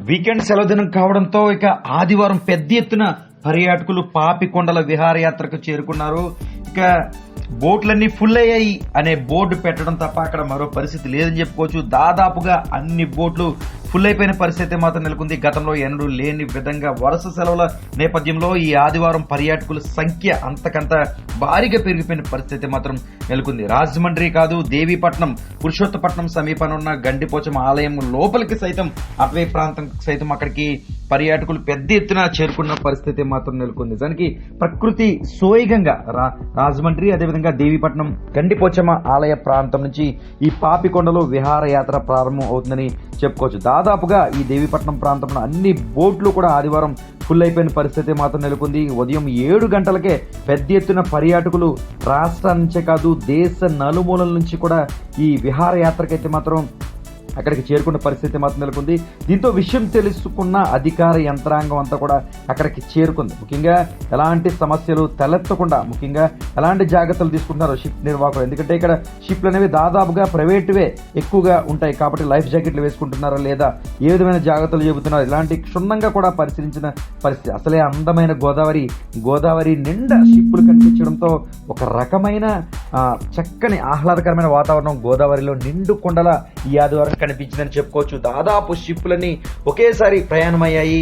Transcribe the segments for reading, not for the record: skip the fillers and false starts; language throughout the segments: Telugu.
వీకెండ్ సెలవు దినం కావడంతో ఇక ఆదివారం పెద్ద ఎత్తున పర్యాటకులు పాపికొండల విహారయాత్రకు చేరుకున్నారు. ఇక బోట్లన్నీ ఫుల్ అయ్యాయి అనే బోర్డు పెట్టడం తప్ప అక్కడ మరో పరిస్థితి లేదని చెప్పుకోవచ్చు. దాదాపుగా అన్ని బోట్లు ఫుల్ అయిపోయిన పరిస్థితి మాత్రం నెలకొంది. గతంలో ఎన్నడూ లేని విధంగా వరుస సెలవుల నేపథ్యంలో ఈ ఆదివారం పర్యాటకుల సంఖ్య అంతకంత భారీగా పెరిగిపోయిన పరిస్థితి మాత్రం నెలకొంది. రాజమండ్రి కాదు, దేవీపట్నం, పురుషోత్తపట్నం సమీపంలో ఉన్న గండిపోచమ్మ ఆలయం లోపలికి సైతం అటవీ ప్రాంతం సైతం అక్కడికి పర్యాటకులు పెద్ద ఎత్తున చేరుకున్న పరిస్థితి మాత్రం నెలకొంది. దానికి ప్రకృతి సోయగంగా రాజమండ్రి అదేవిధంగా దేవీపట్నం గండిపోచమ్మ ఆలయ ప్రాంతం నుంచి ఈ పాపికొండలో విహారయాత్ర ప్రారంభం అవుతుందని చెప్పుకోవచ్చు. దాదాపుగా ఈ దేవీపట్నం ప్రాంతంలో అన్ని బోట్లు కూడా ఆదివారం ఫుల్ అయిపోయిన పరిస్థితి మాత్రం నెలకొంది. ఉదయం 7 గంటలకే పెద్ద ఎత్తున పర్యాటకులు రాష్ట్రం నుంచే కాదు దేశ నలుమూలల నుంచి కూడా ఈ విహారయాత్రకైతే మాత్రం అక్కడికి చేరుకున్న పరిస్థితి మాత్రం నెలకొంది. దీంతో విషయం తెలుసుకున్న అధికార యంత్రాంగం అంతా కూడా అక్కడికి చేరుకుంది. ముఖ్యంగా ఎలాంటి సమస్యలు తలెత్తకుండా ముఖ్యంగా ఎలాంటి జాగ్రత్తలు తీసుకుంటున్నారు షిప్ నిర్వాహకులు. ఎందుకంటే ఇక్కడ షిప్లు అనేవి దాదాపుగా ప్రైవేటువే ఎక్కువగా ఉంటాయి కాబట్టి లైఫ్ జాకెట్లు వేసుకుంటున్నారా లేదా, ఏ విధమైన జాగ్రత్తలు చెబుతున్నారు, ఇలాంటి క్షుణ్ణంగా కూడా పరిశీలించిన పరిస్థితి. అసలే అందమైన గోదావరి నిండా షిప్పులు కనిపించడంతో ఒక రకమైన చక్కని ఆహ్లాదకరమైన వాతావరణం గోదావరిలో నిండు కొండల ఈ ఆదివారం కనిపించిందని చెప్పుకోవచ్చు. దాదాపు షిప్పులన్నీ ఒకేసారి ప్రయాణమయ్యాయి.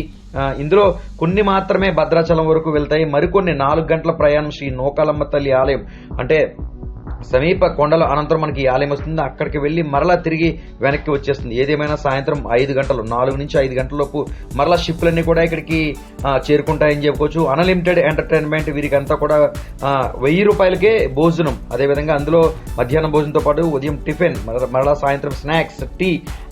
ఇందులో కొన్ని మాత్రమే భద్రాచలం వరకు వెళ్తాయి. మరికొన్ని 4 గంటల ప్రయాణం శ్రీ నూకాలమ్మ తల్లి ఆలయం అంటే సమీప కొండల అనంతరం మనకి ఈ ఆలయం వస్తుంది. అక్కడికి వెళ్లి మరలా తిరిగి వెనక్కి వచ్చేస్తుంది. ఏదేమైనా సాయంత్రం 5 గంటలు 4 నుంచి 5 గంటల లోపు మరలా షిప్లన్నీ కూడా ఇక్కడికి చేరుకుంటాయని చెప్పుకోవచ్చు. అన్లిమిటెడ్ ఎంటర్టైన్మెంట్ వీరికంతా కూడా 1000 రూపాయలకే భోజనం, అదేవిధంగా అందులో మధ్యాహ్నం భోజనంతో పాటు ఉదయం టిఫిన్, మరలా సాయంత్రం స్నాక్స్, టీ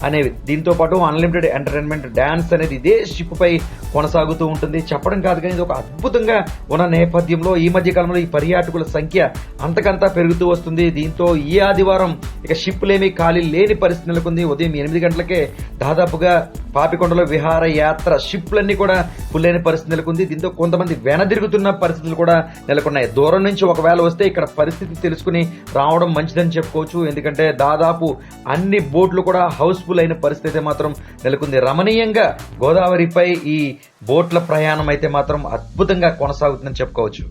అనేవి, దీంతో పాటు అన్లిమిటెడ్ ఎంటర్టైన్మెంట్ డాన్స్ అనేది ఇదే షిప్ పై కొనసాగుతూ ఉంటుంది. చెప్పడం కాదు కానీ ఇది ఒక అద్భుతంగా ఉన్న నేపథ్యంలో ఈ మధ్య కాలంలో ఈ పర్యాటకుల సంఖ్య అంతకంతా పెరుగుతూ వస్తుంది. దీంతో ఈ ఆదివారం ఇక షిప్లేమీ ఖాళీ లేని పరిస్థితి నెలకొంది. ఉదయం 8 గంటలకే దాదాపుగా పాపికొండలో విహార యాత్ర షిప్లన్నీ కూడా ఫుల్ అయిన పరిస్థితి నెలకొంది. దీంతో కొంతమంది వెనదిరుగుతున్న పరిస్థితులు కూడా నెలకొన్నాయి. దూరం నుంచి ఒకవేళ వస్తే ఇక్కడ పరిస్థితి తెలుసుకుని రావడం మంచిదని చెప్పుకోవచ్చు. ఎందుకంటే దాదాపు అన్ని బోట్లు కూడా హౌస్ఫుల్ అయిన పరిస్థితి మాత్రం నెలకొంది. రమణీయంగా గోదావరిపై ఈ బోట్ల ప్రయాణం అయితే మాత్రం అద్భుతంగా కొనసాగుతుందని చెప్పుకోవచ్చు.